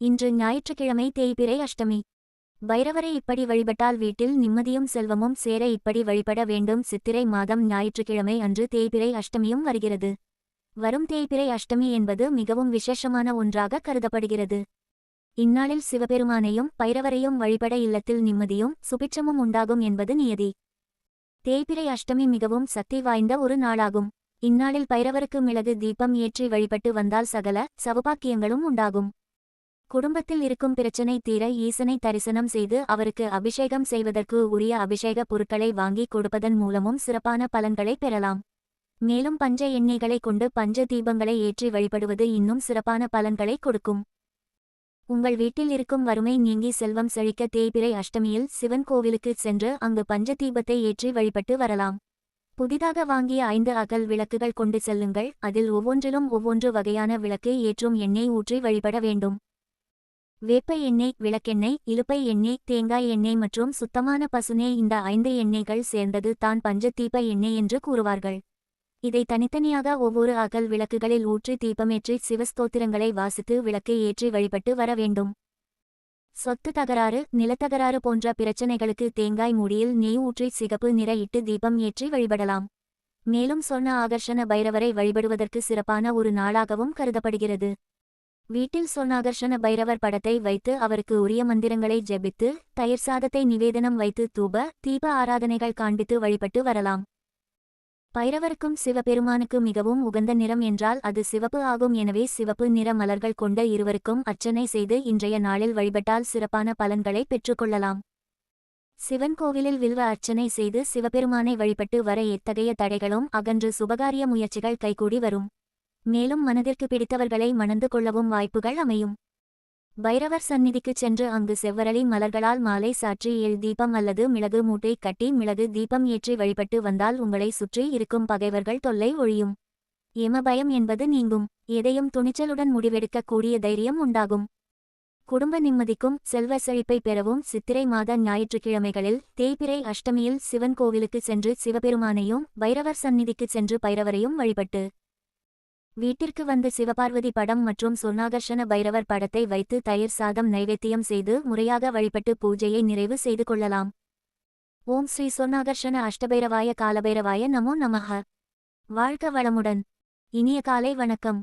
இன்று ஞாயிற்றுக்கிழமை தேய்பிறை அஷ்டமி. பைரவரை இப்படி வழிபட்டால் வீட்டில் நிம்மதியும் செல்வமும் சேர இப்படி வழிபட வேண்டும். சித்திரை மாதம் ஞாயிற்றுக்கிழமை அன்று தேய்பிறை அஷ்டமியும் வருகிறது. வரும் தேய்பிறை அஷ்டமி என்பது மிகவும் விசேஷமான ஒன்றாக கருதப்படுகிறது. இந்நாளில் சிவபெருமானையும் பைரவரையும் வழிபட இல்லத்தில் நிம்மதியும் சுபிட்சமும் உண்டாகும் என்பது நியதி. தேய்பிறை அஷ்டமி மிகவும் சக்தி வாய்ந்த ஒரு நாளாகும். இந்நாளில் பைரவருக்கு மிளகு தீபம் ஏற்றி வழிபட்டு வந்தால் சகல சௌபாக்கியங்களும் உண்டாகும். குடும்பத்தில் இருக்கும் பிரச்சனை தீர ஈசனை தரிசனம் செய்து அவருக்கு அபிஷேகம் செய்வதற்கு உரிய அபிஷேக பொருட்களை வாங்கி கொடுப்பதன் மூலமும் சிறப்பான பலன்களை பெறலாம். மேலும் பஞ்ச எண்ணெய்களை கொண்டு பஞ்ச தீபங்களை ஏற்றி வழிபடுவது இன்னும் சிறப்பான பலன்களை கொடுக்கும். உங்கள் வீட்டில் இருக்கும் வறுமை நீங்கி செல்வம் செழிக்க தேய்பிறை அஷ்டமியில் சிவன் கோவிலுக்கு சென்று அங்கு பஞ்ச தீபத்தை ஏற்றி வழிபட்டு வரலாம். புதிதாக வாங்கிய 5 அகல் விளக்குகள் கொண்டு செல்லுங்கள். அதில் ஒவ்வொன்றிலும் ஒவ்வொன்று வகையான விளக்கு ஏற்றும் எண்ணெய் ஊற்றி வழிபட வேண்டும். வேப்ப எண்ணெய், விளக்கெண்ணெய், இலுப்பை எண்ணெய், தேங்காய் எண்ணெய் மற்றும் சுத்தமான பசுநெய், இந்த 5 எண்ணெய்கள் சேர்ந்தது தான் பஞ்சதீப எண்ணெய் என்று கூறுவார்கள். இதை தனித்தனியாக ஒவ்வொரு அகல் விளக்குகளில் ஊற்றி தீபமேற்றி சிவஸ்தோத்திரங்களை வாசித்து விளக்கு ஏற்றி வழிபட்டு வர வேண்டும். சொத்து தகராறு, நிலத்தகராறு போன்ற பிரச்சனைகளுக்கு தேங்காய் மூடியில் நெய் ஊற்றி சிகப்பு நிற இட்டு தீபம் ஏற்றி வழிபடலாம். மேலும் சொர்ண ஆகர்ஷண பைரவரை வழிபடுவதற்கு சிறப்பான ஒரு நாளாகவும் கருதப்படுகிறது. வீட்டில் சொர்ணாகர்ஷண பைரவர் படத்தை வைத்து அவருக்கு உரிய மந்திரங்களை ஜெபித்து தயிர் சாதத்தை நிவேதனம் வைத்து தூப தீப ஆராதனைகள் காண்பித்து வழிபட்டு வரலாம். பைரவருக்கும் சிவபெருமானுக்கு மிகவும் உகந்த நிறம் என்றால் அது சிவப்பு ஆகும். எனவே சிவப்பு நிற மலர்கள் கொண்ட இருவருக்கும் அர்ச்சனை செய்து இன்றைய நாளில் வழிபட்டால் சிறப்பான பலன்களை பெற்றுக்கொள்ளலாம். சிவன் கோவிலில் வில்வ அர்ச்சனை செய்து சிவபெருமானை வழிபட்டு வர எத்தகைய தடைகளும் அகன்று சுபகாரிய முயற்சிகள் கைகூடி வரும். மேலும் மனதிற்கு பிடித்தவர்களை மணந்து கொள்ளவும் வாய்ப்புகள் அமையும். பைரவர் சந்நிதிக்குச் சென்று அங்கு செவ்வரளி மலர்களால் மாலை சாற்றி 7 தீபம் அல்லது மிளகு மூட்டை கட்டி மிளகு தீபம் ஏற்றி வழிபட்டு வந்தால் உங்களை சுற்றி இருக்கும் பகைவர்கள் தொல்லை ஒழியும். யமபயம் என்பது நீங்கும். எதையும் துணிச்சலுடன் முடிவெடுக்க கூடிய தைரியம் உண்டாகும். குடும்ப நிம்மதிக்கும் செல்வ செழிப்பை பெறவும் சித்திரை மாத ஞாயிற்றுக்கிழமைகளில் தேய்பிறை அஷ்டமியில் சிவன் கோவிலுக்கு சென்று சிவபெருமானையும் பைரவர் சந்நிதிக்குச் சென்று பைரவரையும் வழிபட்டு வீட்டிற்கு வந்து சிவபார்வதி படம் மற்றும் சொர்ணாகர்ஷண பைரவர் படத்தை வைத்து தயிர் சாதம் நைவேத்தியம் செய்து முறையாக வழிபட்டு பூஜையை நிறைவு செய்து கொள்ளலாம். ஓம் ஸ்ரீ சொர்ணாகர்ஷண அஷ்டபைரவாய காலபைரவாய நமோ நமஹ. வாழ்க வளமுடன். இனிய காலை வணக்கம்.